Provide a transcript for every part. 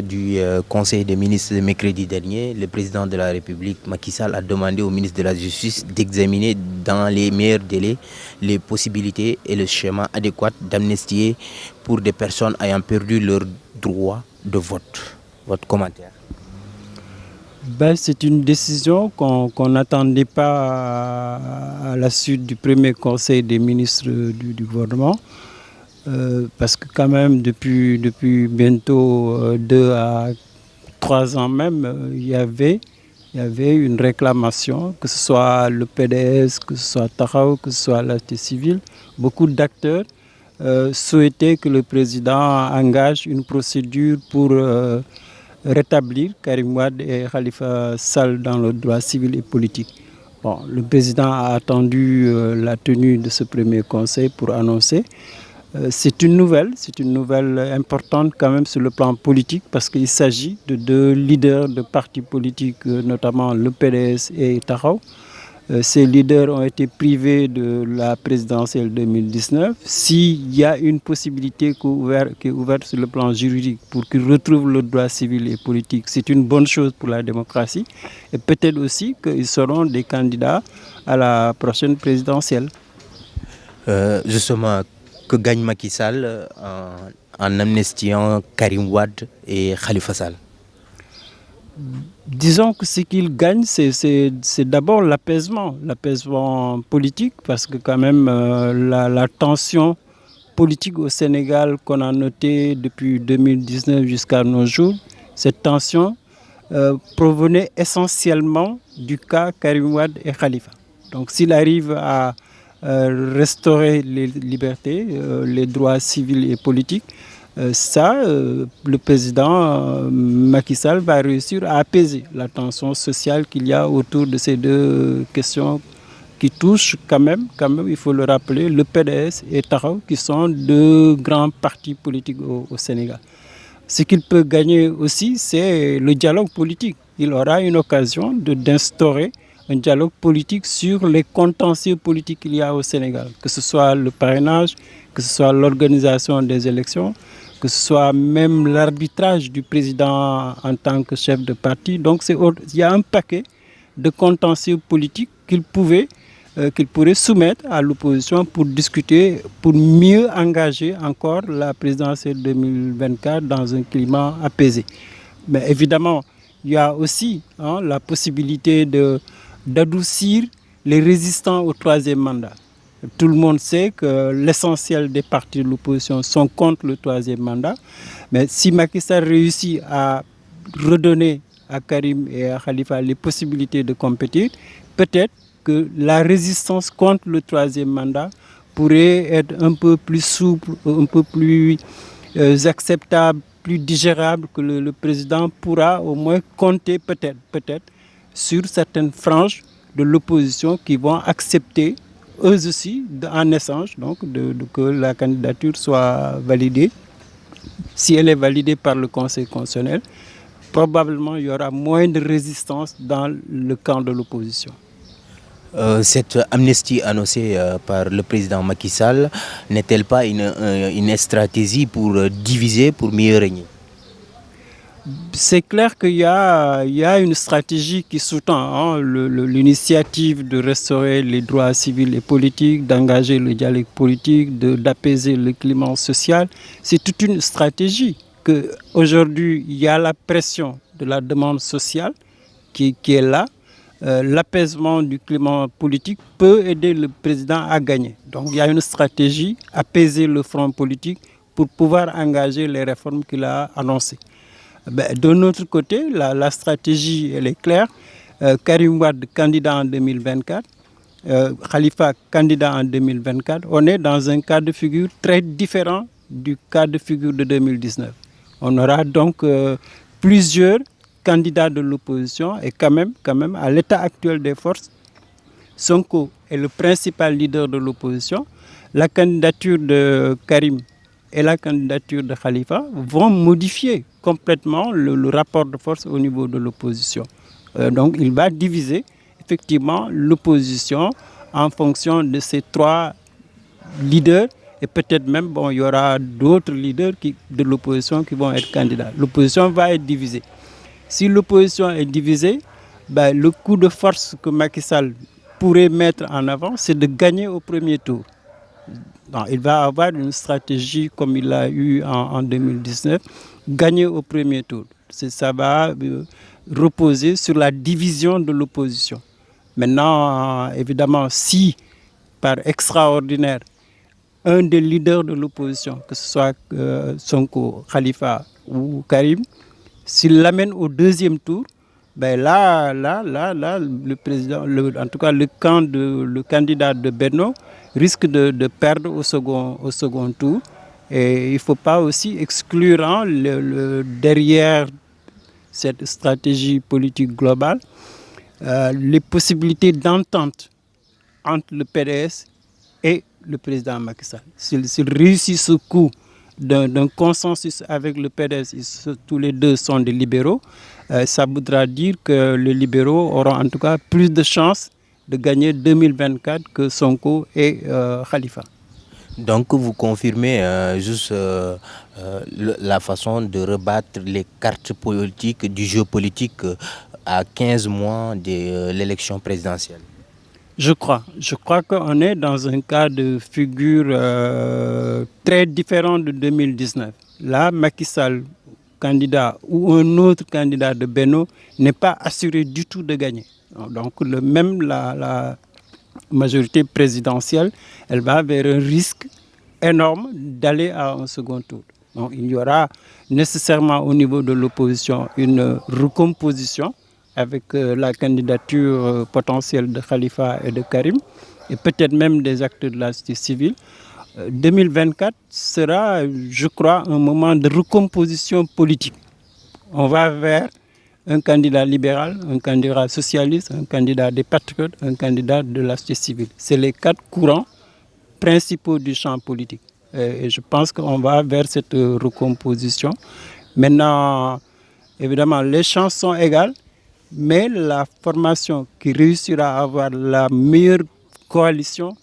du Conseil des ministres de mercredi dernier, le président de la République, Macky Sall, a demandé au ministre de la Justice d'examiner dans les meilleurs délais les possibilités et le schéma adéquat d'amnistier pour des personnes ayant perdu leur droit de vote. Votre commentaire? C'est une décision qu'on n'attendait pas à la suite du premier conseil des ministres du gouvernement. Parce que quand même, depuis bientôt 2 à 3 ans même, il y avait une réclamation, que ce soit le PDS, que ce soit Taxawu, que ce soit la société civile. Beaucoup d'acteurs souhaitaient que le président engage une procédure pour rétablir Karim Wade et Khalifa Sall dans le droit civil et politique. Bon, le président a attendu la tenue de ce premier conseil pour annoncer. C'est une nouvelle importante quand même sur le plan politique parce qu'il s'agit de 2 leaders de partis politiques, notamment le PDS et Taxawu. Ces leaders ont été privés de la présidentielle 2019. S'il y a une possibilité qui est ouverte sur le plan juridique pour qu'ils retrouvent le droit civil et politique, c'est une bonne chose pour la démocratie. Et peut-être aussi qu'ils seront des candidats à la prochaine présidentielle. Justement, que gagne Macky Sall en amnistiant Karim Wade et Khalifa Sall? Disons que ce qu'il gagne, c'est d'abord l'apaisement politique, parce que quand même la tension politique au Sénégal qu'on a notée depuis 2019 jusqu'à nos jours, cette tension provenait essentiellement du cas Karim Wade et Khalifa. Donc s'il arrive à restaurer les libertés, les droits civils et politiques, le président Macky Sall va réussir à apaiser la tension sociale qu'il y a autour de ces 2 questions qui touchent quand même, il faut le rappeler, le PDS et Taxawu, qui sont 2 grands partis politiques au Sénégal. Ce qu'il peut gagner aussi, c'est le dialogue politique. Il aura une occasion d'instaurer un dialogue politique sur les contentieux politiques qu'il y a au Sénégal, que ce soit le parrainage, que ce soit l'organisation des élections, que ce soit même l'arbitrage du président en tant que chef de parti. Donc il y a un paquet de contentieux politiques qu'il pourrait soumettre à l'opposition pour discuter, pour mieux engager encore la présidentielle 2024 dans un climat apaisé. Mais évidemment, il y a aussi la possibilité d'adoucir les résistants au 3e mandat. Tout le monde sait que l'essentiel des partis de l'opposition sont contre le 3e mandat. Mais si Macky Sall réussit à redonner à Karim et à Khalifa les possibilités de compétir, peut-être que la résistance contre le 3e mandat pourrait être un peu plus souple, un peu plus acceptable, plus digérable, que le président pourra au moins compter peut-être sur certaines franges de l'opposition qui vont accepter eux aussi en échange donc que la candidature soit validée. Si elle est validée par le Conseil constitutionnel, probablement il y aura moins de résistance dans le camp de l'opposition. Cette amnistie annoncée par le président Macky Sall n'est-elle pas une stratégie pour diviser, pour mieux régner? C'est clair qu'il y a une stratégie qui sous-tend l'initiative de restaurer les droits civils et politiques, d'engager le dialogue politique, d'apaiser le climat social. C'est toute une stratégie qu'aujourd'hui, il y a la pression de la demande sociale qui est là. L'apaisement du climat politique peut aider le président à gagner. Donc il y a une stratégie, apaiser le front politique pour pouvoir engager les réformes qu'il a annoncées. De notre côté, la stratégie elle est claire. Karim Wade candidat en 2024, Khalifa candidat en 2024. On est dans un cas de figure très différent du cas de figure de 2019. On aura donc plusieurs candidats de l'opposition et quand même à l'état actuel des forces, Sonko est le principal leader de l'opposition. La candidature de Karim et la candidature de Khalifa vont modifier complètement le rapport de force au niveau de l'opposition. Donc il va diviser effectivement l'opposition en fonction de ces 3 leaders Et peut-être même, bon, il y aura d'autres leaders de l'opposition qui vont être candidats. L'opposition va être divisée. Si l'opposition est divisée, ben, le coup de force que Macky Sall pourrait mettre en avant, c'est de gagner au premier tour. Non, il va avoir une stratégie comme il l'a eu en 2019, gagner au premier tour. Ça va reposer sur la division de l'opposition. Maintenant, évidemment, si par extraordinaire, un des leaders de l'opposition, que ce soit Sonko, Khalifa ou Karim, s'il l'amène au deuxième tour, ben là, le président, en tout cas le candidat de Benno risque de perdre au second tour. Et il ne faut pas aussi exclure derrière cette stratégie politique globale les possibilités d'entente entre le PDS et le président Macky Sall. S'il réussit ce coup d'un consensus avec le PDS, tous les deux sont des libéraux, ça voudra dire que les libéraux auront en tout cas plus de chances de gagner 2024 que Sonko et Khalifa. Donc vous confirmez la façon de rebattre les cartes politiques du jeu politique à 15 mois de l'élection présidentielle. Je crois qu'on est dans un cas de figure très différent de 2019. Là, Macky Sall, candidat ou un autre candidat de Benno, n'est pas assuré du tout de gagner. Donc même la majorité présidentielle, elle va vers un risque énorme d'aller à un second tour. Donc il y aura nécessairement au niveau de l'opposition une recomposition avec la candidature potentielle de Khalifa et de Karim, et peut-être même des acteurs de la société civile. 2024 sera, je crois, un moment de recomposition politique. On va vers un candidat libéral, un candidat socialiste, un candidat des patriotes, un candidat de la société civile. C'est les 4 courants principaux du champ politique. Et je pense qu'on va vers cette recomposition. Maintenant, évidemment, les chances sont égales, mais la formation qui réussira à avoir la meilleure coalition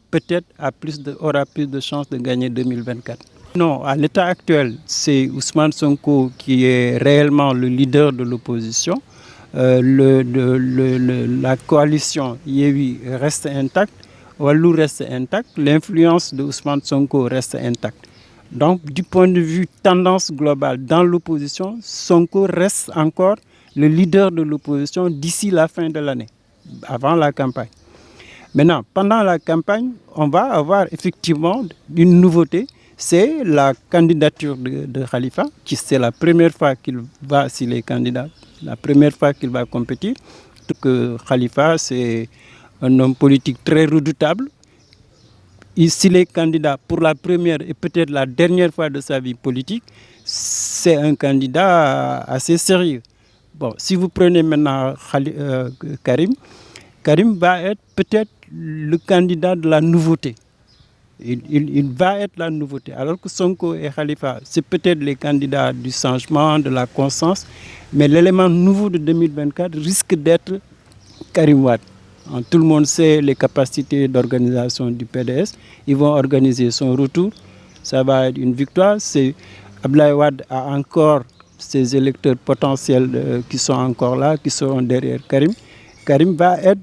peut-être aura plus de chances de gagner 2024. Non, à l'état actuel, c'est Ousmane Sonko qui est réellement le leader de l'opposition. La coalition Yewwi reste intacte, Wallu reste intacte, l'influence de Ousmane Sonko reste intacte. Donc, du point de vue tendance globale dans l'opposition, Sonko reste encore le leader de l'opposition d'ici la fin de l'année, avant la campagne. Maintenant, pendant la campagne, on va avoir effectivement une nouveauté, c'est la candidature de Khalifa, qui c'est la première fois qu'il va, s'il est candidat, la première fois qu'il va compétir. Que Khalifa, c'est un homme politique très redoutable. S'il est candidat pour la première et peut-être la dernière fois de sa vie politique, c'est un candidat assez sérieux. Bon, si vous prenez maintenant Karim va être peut-être le candidat de la nouveauté. Il va être la nouveauté. Alors que Sonko et Khalifa, c'est peut-être les candidats du changement, de la conscience, mais l'élément nouveau de 2024 risque d'être Karim Wade. Tout le monde sait les capacités d'organisation du PDS. Ils vont organiser son retour. Ça va être une victoire. Abdoulaye Wade a encore ses électeurs potentiels qui sont encore là, qui seront derrière Karim. Karim va être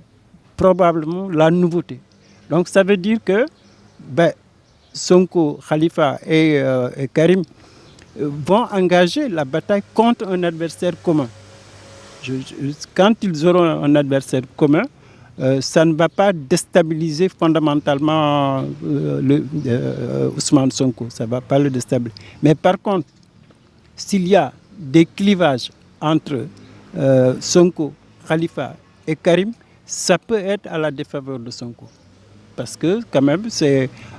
probablement la nouveauté. Donc ça veut dire que Sonko, Khalifa et Karim vont engager la bataille contre un adversaire commun. Quand ils auront un adversaire commun, ça ne va pas déstabiliser fondamentalement Ousmane Sonko. Ça ne va pas le déstabiliser. Mais par contre, s'il y a des clivages entre Sonko, Khalifa et Karim, ça peut être à la défaveur de Sonko. Parce que quand même,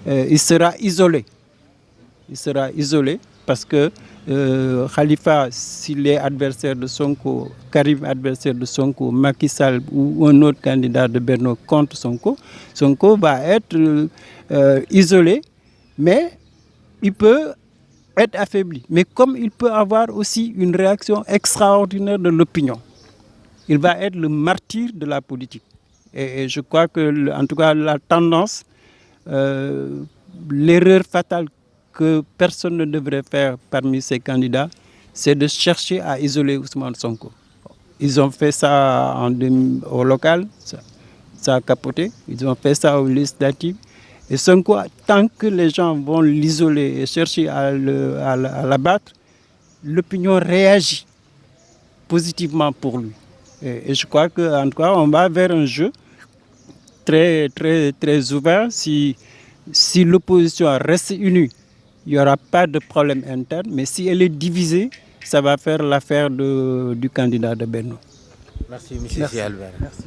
il sera isolé. Il sera isolé parce que Khalifa, s'il est adversaire de Sonko, Karim adversaire de Sonko, Macky Sall ou un autre candidat de Benno contre Sonko, Sonko va être isolé, mais il peut être affaibli. Mais comme il peut avoir aussi une réaction extraordinaire de l'opinion, il va être le martyr de la politique. Et je crois que, en tout cas, la tendance l'erreur fatale que personne ne devrait faire parmi ces candidats, c'est de chercher à isoler Ousmane Sonko. Ils ont fait ça au local, ça a capoté. Ils ont fait ça aux législatives. Et Sonko, tant que les gens vont l'isoler et chercher à l'abattre, l'opinion réagit positivement pour lui. Et je crois qu'en tout cas, on va vers un jeu très, très, très ouvert. Si l'opposition reste unie, il n'y aura pas de problème interne. Mais si elle est divisée, ça va faire l'affaire du candidat de Benno. Merci, M. Albert. Merci.